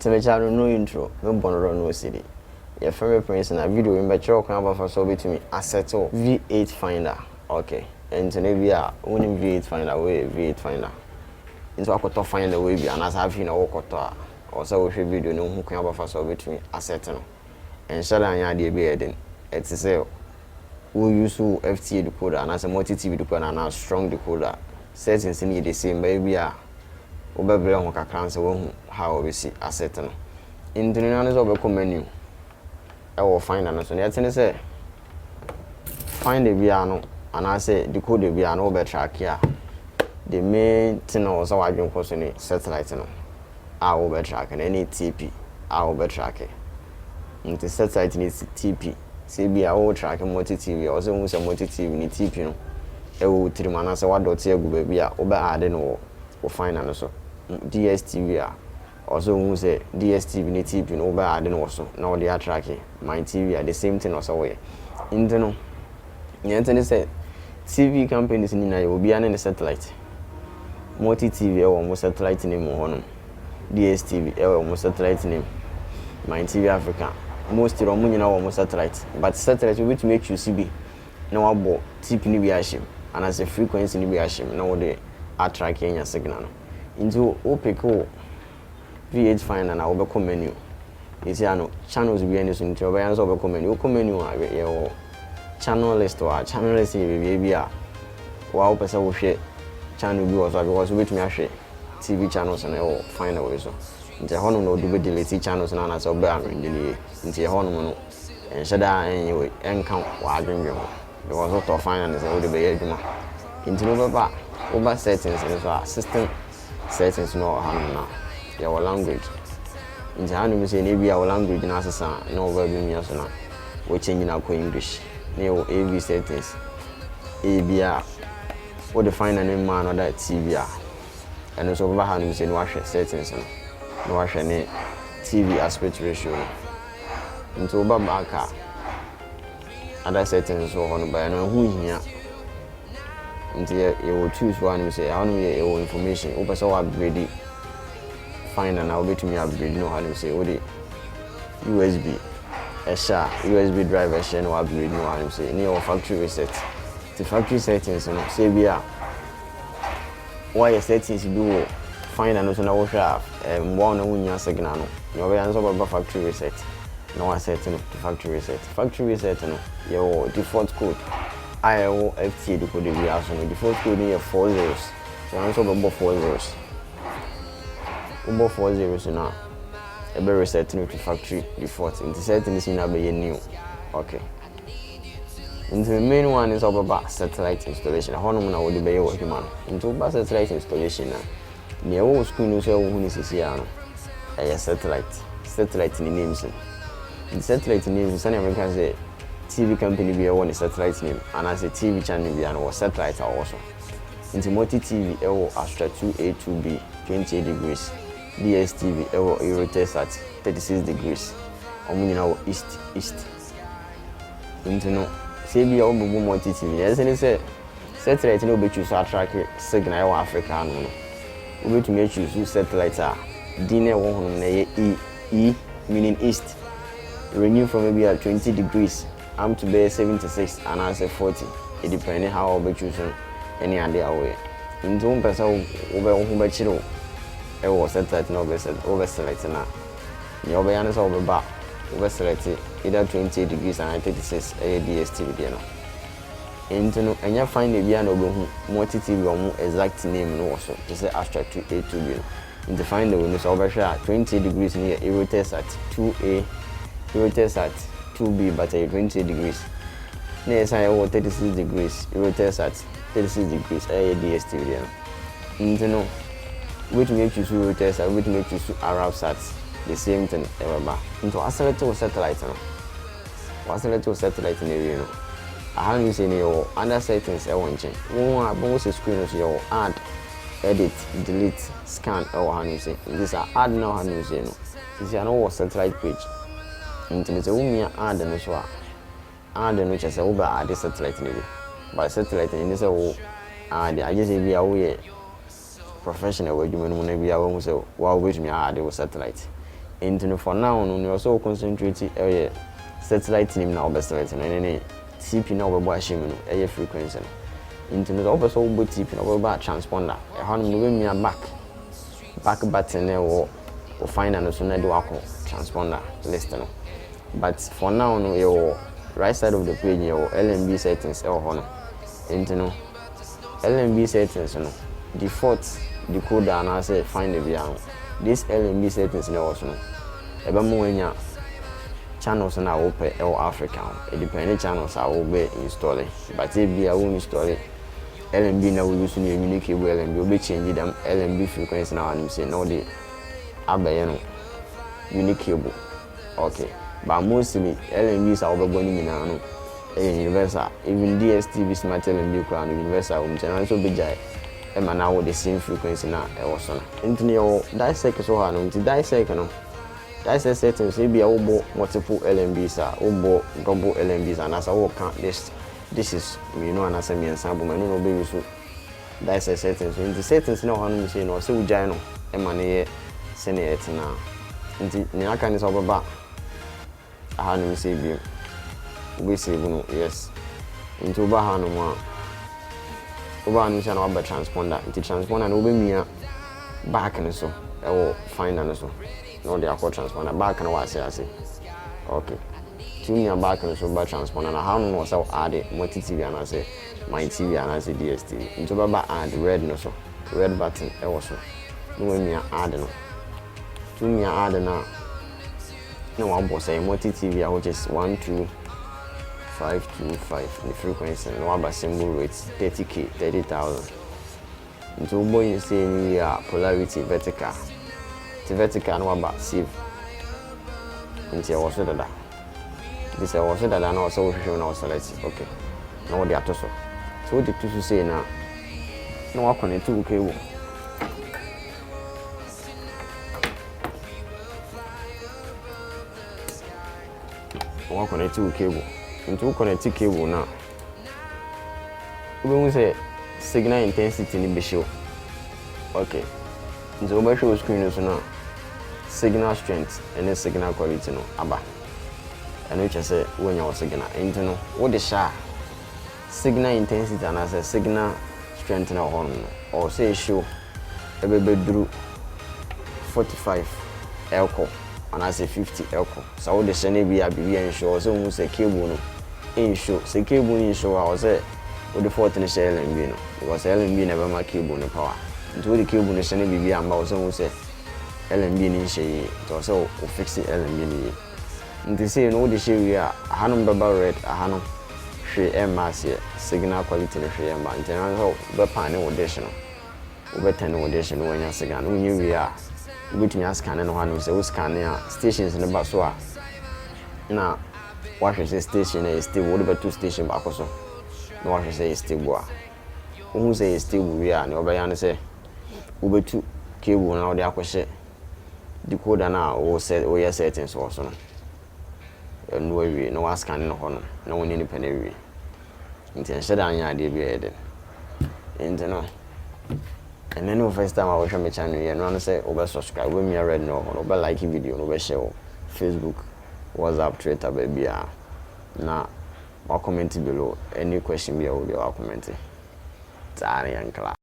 Temecharo no intro, no bonoro no city. Your favorite prince in a video in Bachor can have for so to me asset V8 finder. Okay. And to maybe a winning V8 finder way V8 finder. Into a quarter find the way be and as I've seen a quarter or so we should video no who can have for so to me asset no. And shall I be then it's a sale. We use FTA decoder and as a multi TV decoder and a strong decoder. Settings in the same baby are obebele ho kakra nse wo how we see asset no. Intino no so be menu. I will find an so yet say find the bia no and I say decode bia no be track here. The main thing was our dream course in satellite no. I will be track and any TP I will be track it. Into satellite needs TP. See be I will track multi TV also use a multi TV ni TP no. E wo tiri mana say what dot here go be bia obe add no wo find an so DSTV also who say DSTV ni TV no obe add no so now they are tracking my TV the same thing also way into no say TV companies ni na you be an satellite multi TV e wo satellite name ho no DSTV e wo satellite name my TV Africa most ro munyina wo satellite but satellite we to make you CB na wabo tip ni bi ahim and as a frequency ni bi ahim na wo dey attract your signal into opeko V8 finder na wo be menu isi ano channels bi any so nti oba yan so be menu wo menu a ye wo channel list or channel list bi a wa wo pese wo hwe channel bi wo so because we tumi ahwe TV channels na wo finder we so nti hono no do be delete channels na so be amendele nti hono no en shada en we enka wa adwenwe ho because what to find and say we be adwuma nti no baba over settings so system settings no hanu na your language nti hanu mi say na bia your language na asesa na over bi mi so na we change na ko English na your AV settings bia we define an name man or that TV and so over hanu mi say no hwe settings no hwe ne TV aspect ratio nti oba back other settings so hono by no hu hia nti you will choose one you say how no your information open so upgrade find and I'll be to me upgrade no how you say what the USB USB drive share no upgrade no how you say near factory reset the factory settings no say bia why your settings do find and also na share one no nya signal no you be answer about factory reset no setting to factory reset no your default code IO FT decode we have so default code near 4 zeros so answer about 4 zeros over 4 zeros now a be resetting to factory default into setting is na be new okay into the main one is about satellite installation hono na wo de be wo human into about satellite installation na near wo screen so wo ni sisi ya no satellite ni names the satellite name is an American say TV company be one satellite name and as a TV channel be and satellite also into multi TV Astra 2A 2B 28 degrees DSTV Eurotelsat 36 degrees omunyina east into no say be obubu multi TV yes and say satellite no be choose attract signal Africa no we to make choose satellite dine wo hono na e meaning east renew from maybe at 20 degrees I'm to be 76 and I say 40 it depends how I'll be choosing any other way into one person over who be chiro e was set no be set over select na you be honest over back over select either 20 degrees and 36 DSTV there no into no enya find the bia no be hu multi TV on exact name no so to say Astra 2A 2B into find the window so over 20 degrees near Eurotelsat 2A Eurotelsat 2B but 20 degrees. Next I have 36 degrees. Eurotelsat 36 degrees. DSTV there. You know, which make you Eurotelsat, which make you Arabsat. The same thing ever. Into accelerate satellite. Accelerate satellite in the area. I have you seen your under settings. I want change. One bonus screen is your add, edit, delete, scan. Or how you say this are add now. How you say no. This is an satellite page. Into the woman add no so add no just say over add satellite ni but satellite ni say wo add I just say be a professional we do no na be a wo say wa wait me add wo satellite into for now no you also concentrate satellite nim na obeselect no ne TP na obebo ahye no frequency no into no obeso obo TP na obebo transponder e ha no we mia back button e wo find and so na do akọ transponder list no but for now no your right side of the page your LMB settings e ho no into no LMB settings no default decoder na say find the bia this LMB settings na also no ebe mo anya channels na open Africa it depends channels are we install it but if we are install it LMB na we use new unique cable LMB we change them LMB frequency now and say no the abaye no unique cable okay but mostly LMBs are over going no universal even DSTV smart LMB crown universal channel so be jai e ma now the same frequency na e was no into your dissect so ha no into dissect no dissect settings e be obo multiple LMBs obo double LMBs and as I count this is you know and as me ensemble man no be so dissect settings into settings no ha no say no say ujai no e ma ne sene etina into ni aka ni so baba aha no say bi we say no yes into ba ha no ma oba anu say na ba transponder into transponder no be mia back and so e wo find and so no dey akọ transponder back na wa say okay two mia back and so ba transponder na how no so add multi TV and say my TV and say DSTV into ba add red no so red button e wo so no mia add no two mia add na one boss say multi TV which is 12525 the frequency no about symbol rates 30k 30,000 into boy you say we are polarity vertical the vertical no about save into also that this also that I know so show now select okay now they are to so the to say now no I connect to cable one connect to cable into connect cable now we say signal intensity ni be show okay into over show screen so now signal strength and signal quality no aba and which say when your signal into no what the sha signal intensity and as a signal strength na on or say show e be duru 45 elko and I say 50 elko so what the shane be ensure so we say cable no ensure say cable ensure I say with the 14 share LMB no because LMB never make cable no power into the cable no shane be amba so we say LMB ni share to so we fix the LMB ni into say no the share we are hanum baba red hanum hwe emass signal quality no hwe emba internal so be pan no audition no be ten audition no nya signal no nyi we are between us scan no hanu say we scan stations no ba so a na what say station is stable what about two station back so no what say stable a who say stable we are no be yan say we betu cable na we akwhye decoder na o set o yes settings so no no we no was scan no hono na woni ni pene we intention da anya de bi ede into no and then the first time I watch my channel you know say over subscribe we me red no over like video no be share Facebook WhatsApp Twitter baby na or comment below any question be I will comment. Tari yankla.